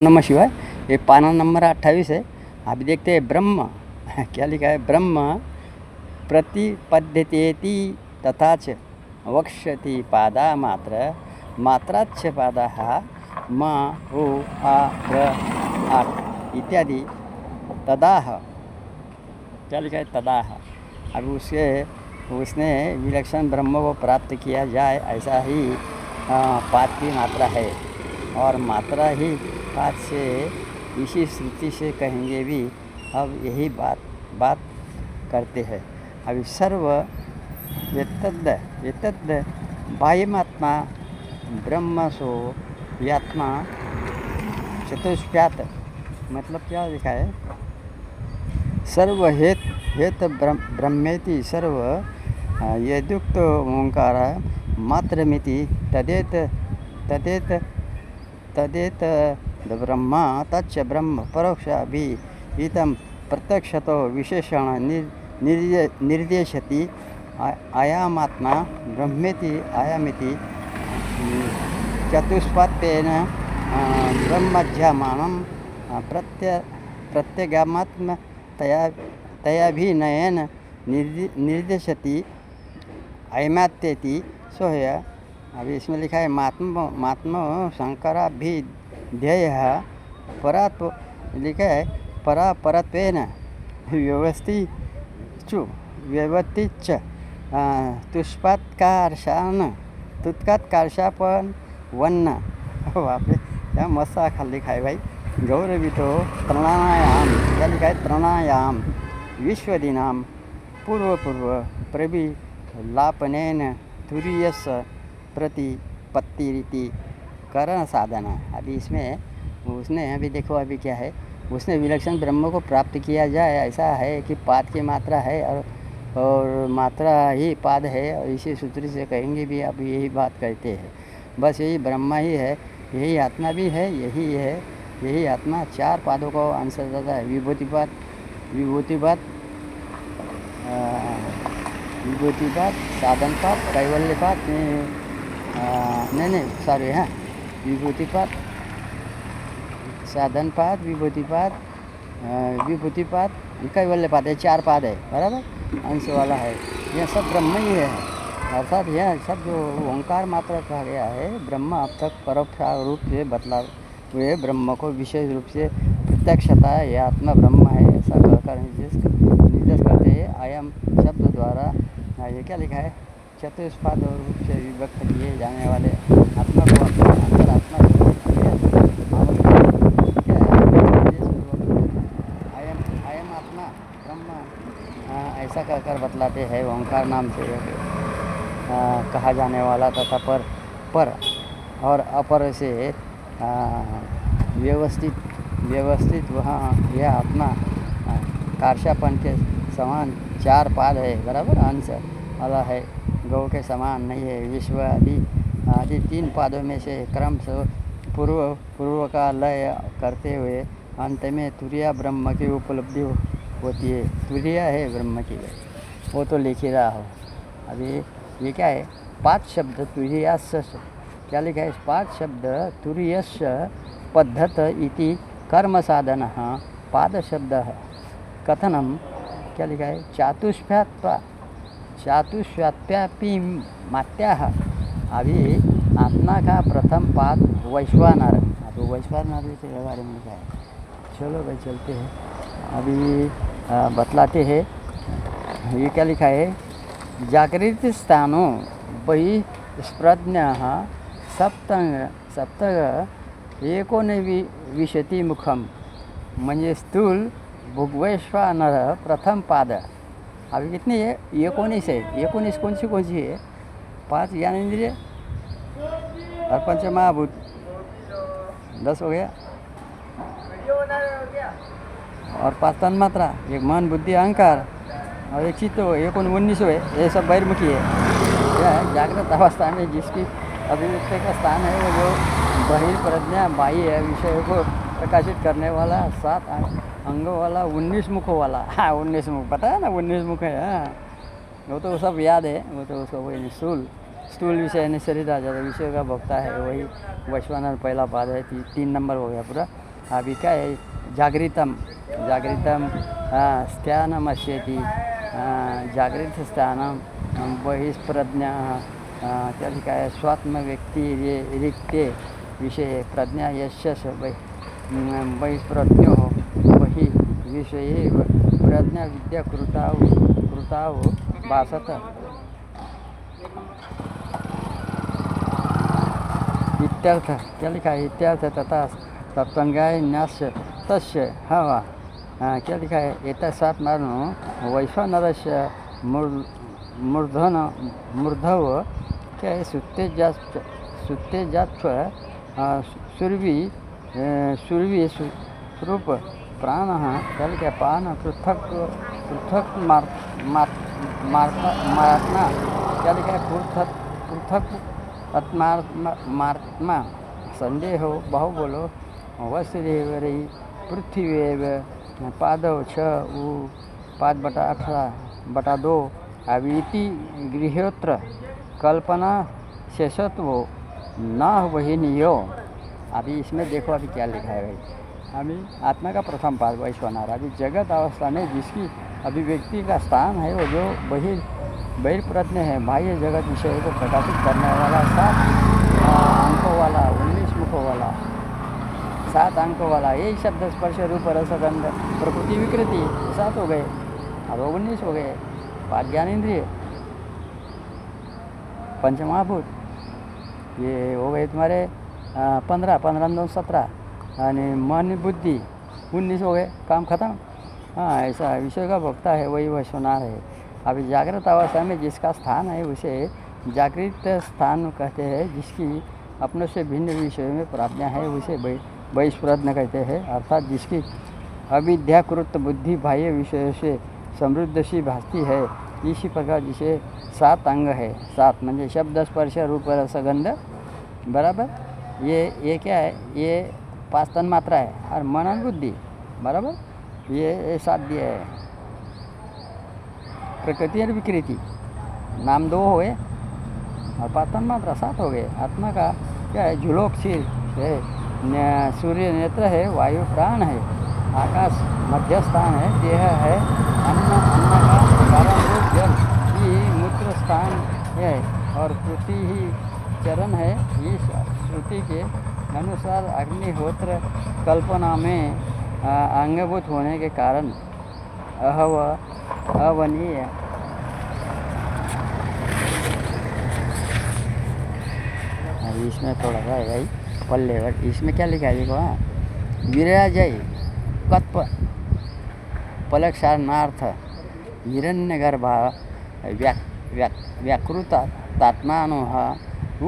नमः शिवाय। ये पाना नंबर 28 है। अभी देखते हैं ब्रह्म क्या लिखा है। ब्रह्म प्रतिपद्यतेति तथा च वक्ष्यति पादा मात्र मात्राच्च पादाः म उ आ र आट इत्यादि तदाह। क्या लिखा है? तदाह। अभी उसने विलक्षण ब्रह्म को प्राप्त किया जाए ऐसा ही पाद की मात्रा है और मात्रा ही पाद से इसी श्रुति से कहेंगे भी। अब यही बात करते हैं। अभी सर्व एतद् बाह्यमात्मा ब्रह्म सो यात्मा चतुष्प्यात। मतलब क्या लिखा है? सर्व हेत ब्रह्मेति सर्व यदुक्त ओंकार मात्रमिति तदेत ब्रह्म तच्च ब्रह्म परोक्षाभिहितं प्रत्यक्षतो विशेषण निर्देशति। आयामात्मा ब्रह्मेति आयामिति चतुष्पात्वेन ब्रह्मज्ञामानं प्रत्यगात्मतयाभिनयेन निर्देशति अयमात्यति सोह्य। अभी इसमें लिखा है मात्म शंकराभिध्यय परात्व लिखा है परत्वेन व्यवस्थित तुष्पात्कारशापन वन्न। बापरे क्या मस्त लिखा है भाई। गौरवितो त्रणायाम। क्या लिखा है? त्रणायाम विश्वदीनां पूर्व प्रविलापनेन तुरीयस प्रतिपत्तिरिति करण साधना। अभी इसमें उसने अभी देखो अभी क्या है। उसने विलक्षण ब्रह्म को प्राप्त किया जाए ऐसा है कि पाद की मात्रा है और मात्रा ही पाद है और इसी सूत्र से कहेंगे भी। अब यही बात कहते हैं। बस यही ब्रह्म ही है, यही आत्मा भी है, यही है, यही आत्मा। चार पादों को आंसर देता है। विभूतिपाद साधनपाद कैवल्यपाद विभूतिपाद साधनपाद विभूतिपाद कैवल्यपाद है। चार पाद है बराबर, अंश वाला है। यह सब ब्रह्म ही है। अर्थात यह सब जो ओंकार मात्र कहा गया है ब्रह्म अब तक परोक्ष रूप से बतला हुए ब्रह्म को विशेष रूप से प्रत्यक्षता यह आत्मा ब्रह्म है ऐसा कहकर निर्देश करते हैं। अयम शब्द द्वारा ये क्या लिखा है? चतुष्पाद रूप से विभक्त किए जाने वाले आत्मा को अंतरात्मा अयम आत्मा ब्रह्म ऐसा कहकर बतलाते हैं। ओंकार नाम से कहा जाने वाला तथा पर और अपर से व्यवस्थित वहाँ यह आत्मा कार्शापन के समान चार पाद है बराबर, अंश वाला है। गौ के समान नहीं है। विश्व आदि तीन पादों में से क्रम से पूर्व का लय करते हुए अंत में तुरिया ब्रह्म की उपलब्धि होती है। तुरिया है ब्रह्म की, वो तो लिख ही रहा हो। अभी ये क्या है? पाद शब्द तुरीयस्य। क्या लिखा है? पाद शब्द तुरीयस्य पद्धत इति कर्म साधन पाद शब्द कथनम। क्या लिखा है? चातुष्व्याप्यापि मात्या। अभी आत्मा का प्रथम पाद वैश्वानर। अब वैश्वानर के बारे में लिखा है। चलो भाई चलते हैं। अभी बतलाते हैं। ये क्या लिखा है? जागृत स्थानो बहिस्प्रज्ञः सप्तग एकोनविंशति मुखम म्हणजे स्थूल भुग्वैश्वानर प्रथम पाद। अभी कितनी है? 19 है। 19 कौन सी है? 5 ज्ञानेंद्रिय और पंचमहाभूत 10 हो गया और 5 तन्मात्रा, एक मन बुद्धि अहंकार और एक चित्त 19 है। ये सब बहिर्मुखी है। क्या है? जागृत अवस्था में जिसकी अभिव्यक्ति का स्थान है वो जो बहिर्प्रज्ञा बाह्य विषय को प्रकाशित करने वाला 7 अंगों वाला 19 मुखों वाला। 19 मुख पता है ना? 19 मुख है। वो तो सब याद है। वो तो उसको वही स्थूल विषय यानी शरीर आ जाता है। विषय का भोक्ता है वही वैश्वानर पहला पाद है। 3 नंबर हो गया पूरा। अभी क्या है जागृतम जागृतम स्थानमस्यति जागृत स्थानम बहिष्प्रज्ञा क्या लिखा है स्वात्म व्यक्ति रिक्ते विषय प्रज्ञा यस्य बहिष्प्रज्ञो बहि विषये प्रज्ञा विद्या कृताव भासत इत्यर्थ क्या लिखा है इत्यर्थ तथा तत्वंगाय न्यास्य तस्य हवा क्या लिखा है एतस्मात् मानो वैश्वानरस्य मूर्धव क्या है सुत्तेजात्व सुरभि स्वरूप प्राण क्या लिखा है पान पृथक मात्मा क्या लिखा है पृथक आत्मा संदेह बहु बोलो वसुदेवरी पृथ्वीव पादव 6 5 बटा 18 बटा 2 अवीति गृहोत्र कल्पना शेषत्व न वहीनियो। अभी इसमें देखो अभी क्या लिखा है भाई। अभी आत्मा का प्रथम पाद वैश्वनार अभी जगत अवस्था में जिसकी अभिव्यक्ति का स्थान है वो जो बहिर्प्रज्ञ है बाह्य जगत विषय को प्रकाशित करने वाला 7 अंकों वाला 19 मुखों वाला 7 अंकों वाला यही शब्द स्पर्श रूप रस गंध प्रकृति विकृति 7 हो गए। अब 19 हो गए 5 ज्ञानेंद्रिय पंचमहाभूत ये हो गए तुम्हारे 15 2 17 यानी मन बुद्धि 19 हो गए काम खत्म। हाँ ऐसा विषय का भोक्ता है वही वैश्वनार है। अभी जागृत अवस्था में जिसका स्थान है उसे जागृत स्थान कहते हैं। जिसकी अपने से भिन्न विषयों में प्राज्ञा है उसे बहिष्प्रज्ञ कहते हैं। अर्थात जिसकी अविद्याकृत बुद्धि बाह्य विषयों से समृद्ध सी भासती है। इसी प्रकार जिसे 7 अंग है 7 म्हणजे शब्द स्पर्श रूप रस गंध बराबर ये क्या है ये 5 तन्मात्रा है और मन और बुद्धि बराबर ये 7 दिया है। प्रकृति और विकृति नाम 2 हो गए और 5 तन्मात्रा 7 हो गए। आत्मा का क्या है झुलोक सिर है सूर्य नेत्र है वायु प्राण है आकाश मध्य स्थान है देह है अन्न का कारण रूप जल ही मूत्र स्थान है और पृथ्वी ही चरण है। इस श्रुति के अनुसार अग्निहोत्र कल्पना में अंगभूत होने के कारण अवनीय इसमें थोड़ा सा है भाई पल्ले इसमें क्या लिखा है देखो। हाँ विराजय कत्व पलक्षारणार्थ हिरण्यगर्भ व्याकृत तात्मानोह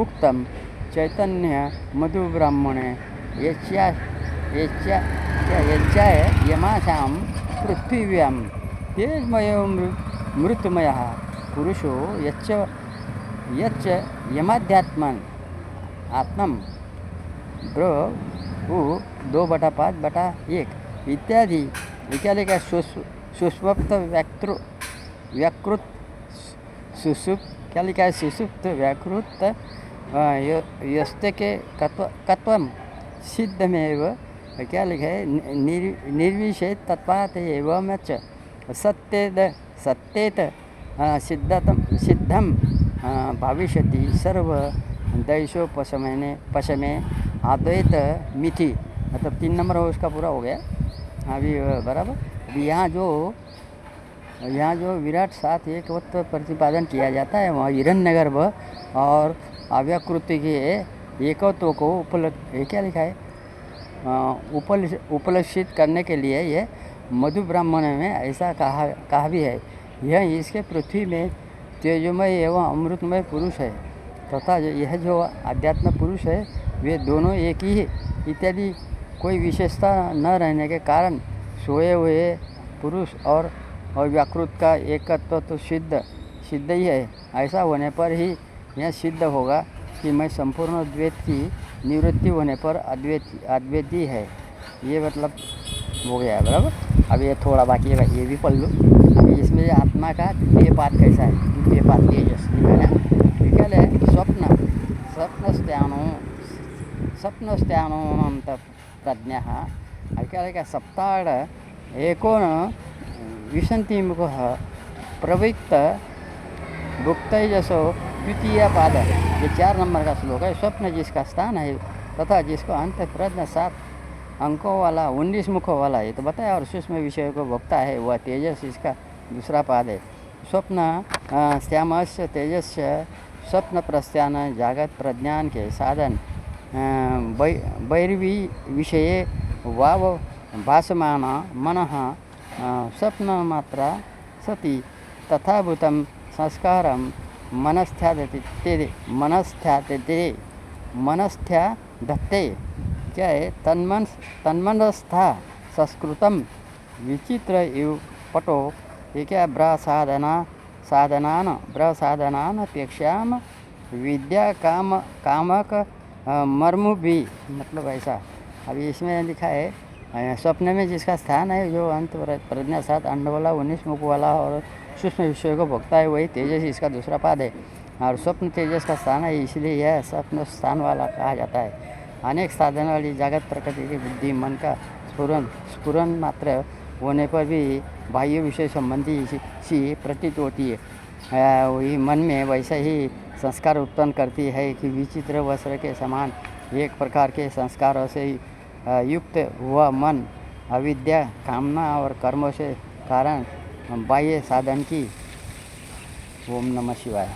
उक्तम चैतन्य मधुब्राह्मणे यच्चाय यमाशां पृथ्व्यां तेजमयो मृतमयः पुरुषो यच्च यमाध्यात्मन आत्मम ब्रो 2/5/1 इत्यादि क्या लिखा सुषुप्त व्याकृत सुषुप्त क्या लिखा है सुषुप्त व्याकृत यस्ते के कत्वम सिद्धमेव क्या लिखा है निर्विशेष तत्पात एवं च सत्येत सिद्धम भविष्यति सर्व पशमे अद्वैत मिथि मतलब 3 नंबर हो उसका पूरा हो गया। अभी बराबर अभी यहाँ जो विराट साथ एकवत्व प्रतिपादन किया जाता है वहाँ हिरण्यगर्भ और अव्याकृति के एकत्व को क्या लिखा है उपलक्षित करने के लिए ये मधु ब्राह्मण में ऐसा कहा भी है। यह इसके पृथ्वी में तेजोमय एवं अमृतमय पुरुष है तथा यह जो अध्यात्म पुरुष है वे दोनों एक ही है इत्यादि कोई विशेषता न रहने के कारण सोए हुए पुरुष और व्याकृत का एकत्व तो सिद्ध ही है। ऐसा होने पर ही यह सिद्ध होगा कि मैं संपूर्ण द्वैत की निवृत्ति होने पर अद्वैती है। ये मतलब हो गया है बराबर। अब ये थोड़ा बाकी है ये भी पढ़ लो। अभी इसमें आत्मा का द्वितीय पाद कैसा है द्वितीय पाद तेजस क्या है स्वप्नस्त्यानोऽनन्त प्रज्ञा ऐका सप्ताह एकोन विशंतिमुख प्रवृत्त भुक्तजसो द्वितीय पाद, ये 4 नंबर का श्लोक है। स्वप्न जिसका स्थान है तथा जिसको अंत प्रज्ञ 7 अंकों वाला 19 मुखों वाला है तो बताया, और सूक्ष्म विषय को भोगता है वह तेजस, इसका दूसरा पाद है। स्वप्न श्यामस्य तेजस्य स्वप्न प्रस्थान जागत प्रज्ञान के साधन बैरवी विषये वाव भासमान मन स्वप्न मात्रा सती तथाभूतं संस्कारं मनस्थ्यादते क्या है, तन्मनस्था संस्कृतम विचित्र इव पटो ये क्या ब्रसाधनापेक्षाम विद्या कामक मर्मु भी, मतलब ऐसा। अभी इसमें लिखा है स्वप्न में जिसका स्थान है जो अंत प्रज्ञा 7 अंड वाला 19 मुख वाला और सूक्ष्म विषय को भोगता है वही तेजस, इसका दूसरा पाद है। और स्वप्न तेजस का स्थान है, इसलिए यह स्वप्न स्थान वाला कहा जाता है। अनेक साधन वाली जागत प्रकृति की बुद्धि मन का स्फुरन मात्र होने पर भी बाह्य विषय संबंधी सी प्रतीत होती है। वही मन में वैसा ही संस्कार उत्पन्न करती है कि विचित्र वस्त्र के समान एक प्रकार के संस्कारों से युक्त हुआ मन अविद्या, कामना और कर्मों से कारण बाह्य साधन की। ओम नमः शिवाय।